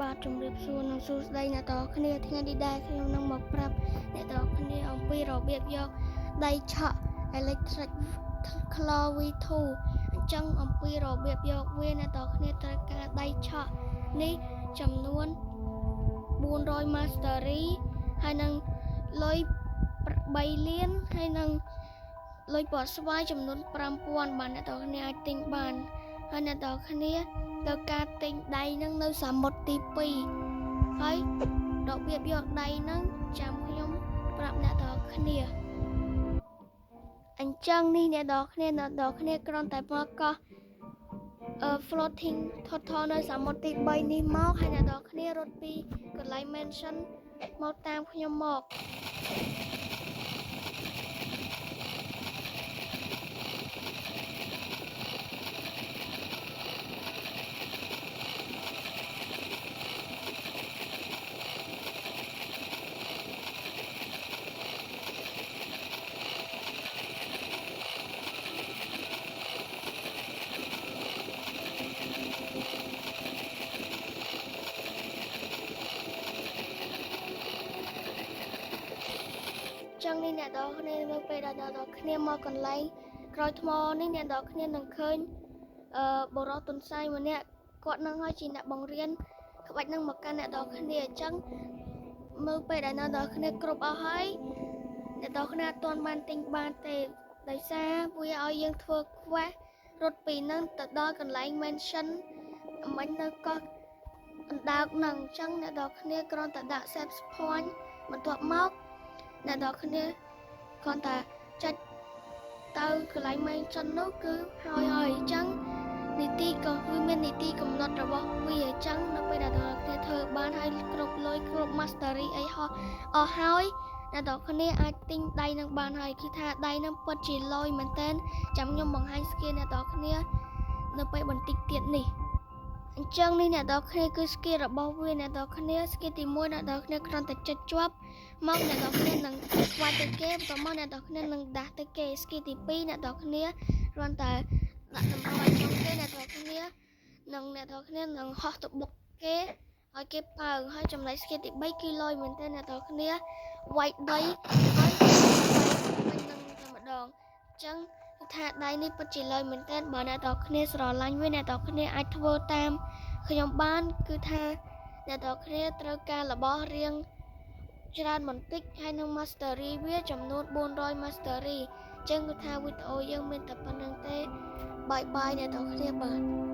បាទជំរាបសួរនិងសួស្តីអ្នកទាំងអស់គ្នាថ្ងៃនេះដែរខ្ញុំនឹងមកប្រាប់អ្នកទាំងអស់គ្នាអំពីរបៀបយកដៃឆក់ Electric Claw V2 អញ្ចឹងអំពីរបៀបយកវាអ្នកទាំងអស់គ្នាត្រូវការដៃឆក់នេះចំនួន400 Mastery ហើយនឹងលុយ3លានហើយនឹងលុយពណ៌ស្វាយចំនួន5000បាទអ្នកទាំងអស់គ្នាអាចទិញបានហើយអ្នកទាំងអស់គ្នាត្រូវការទិញដៃនឹងនៅសមុទ្រទី2ហើយរបៀបយកដៃនឹងចាំខ្ញុំប្រាប់អ្នកទាំងអស់គ្នាអញ្ចឹងនេះអ្នកទាំងអស់គ្នាគ្រាន់តែមកកោះfloating turtle នៅសមុទ្រទី3នេះមកហើយអ្នកទាំងអស់គ្នារត់ពីកន្លែង mention មកតាមខ្ញុំមកចឹងនេះអ្នកទាំងអស់គ្នានៅពេលដែលអ្នកទាំងអស់គ្នាមកកន្លែងក្រោយថ្មនេះអ្នកទាំងអស់គ្នានឹងឃើញបរិសុទ្ធទុនសាយម្នាក់គាត់នឹងឲ្យជាអ្នកបង្រៀនក្បាច់នឹងមកកាន់អ្នកទាំងអស់គ្នាអញ្ចឹងមើលពេលដែលអ្នកទាំងអស់គ្នាគ្រប់អស់ហើយអ្នកទាំងអស់គ្នាអត់ទាន់បានទិញបានទេដោយសារវាឲ្យយើងធ្វើ quest រត់ពីនឹងទៅដល់កន្លែង mention មិញនៅកោះអណ្ដើកនឹងអញ្ចឹងអ្នកទាំងអស់គ្នាគ្រាន់តែដាក់ save point បន្ទាប់មកអ្នកទាំងអស់គ្នាគ្រាន់តែចុចទៅកន្លែង mention នោះគឺហើយអញ្ចឹងនីតិក៏វាមាននីតិកំណត់របស់វាអញ្ចឹងនៅពេលដែលអ្នកទាំងអស់គ្នាធ្វើបានហើយគ្រប់លុយគ្រប់ mastery អីអស់ហើយអ្នកទាំងអស់គ្នាអាចទិញដៃនឹងបានហើយគឺថាដៃនឹងពិតជាលយមែនតើចាំខ្ញុំបង្ហាញ skill អ្នកទាំងអស់គ្នានៅពេលបន្តិចទៀតនេះអញ្ចឹងនេះអ្នកទាំងអស់គ្នាគឺ skill របស់វាអ្នកទាំងអស់គ្នា skill ទី1អ្នកទាំងអស់គ្នាគ្រាន់តែចុចជាប់មកអ្នកទាំងអស់គ្នានឹងស្វាយទៅគេបន្ទាប់មកអ្នកទាំងអស់គ្នានឹងដាស់ទៅគេ skill ទី2អ្នកទាំងអស់គ្នាគ្រាន់តែដាក់តម្រូវឲ្យក្នុងគេអ្នកទាំងអស់គ្នានឹងហោះទៅបុកគេឲ្យគេប៉ើងហើយចំណែក skill ទី3គឺលយមែនទេអ្នកទាំងអស់គ្នាវាយដីហើយវិញនឹងតែម្ដងអញ្ចឹងគឺថាដៃនេះពិតជាលយមែនទេបើអ្នកទាំងអស់គ្នាស្រឡាញ់វាអ្នកទាំងអស់គ្នាអាចធ្វើតាមខ្ញុំបានគឺថាអ្នកទាំងអស់គ្នាត្រូវការរបស់រៀងច្រើនបន្តិចហើយនឹង mastery វាចំនួន400 mastery អញ្ចឹងគឺថាវីដេអូយើងមានតែប៉ុណ្្នឹងទេបាយបាយអ្នកទាំងអស់គ្នាបាទ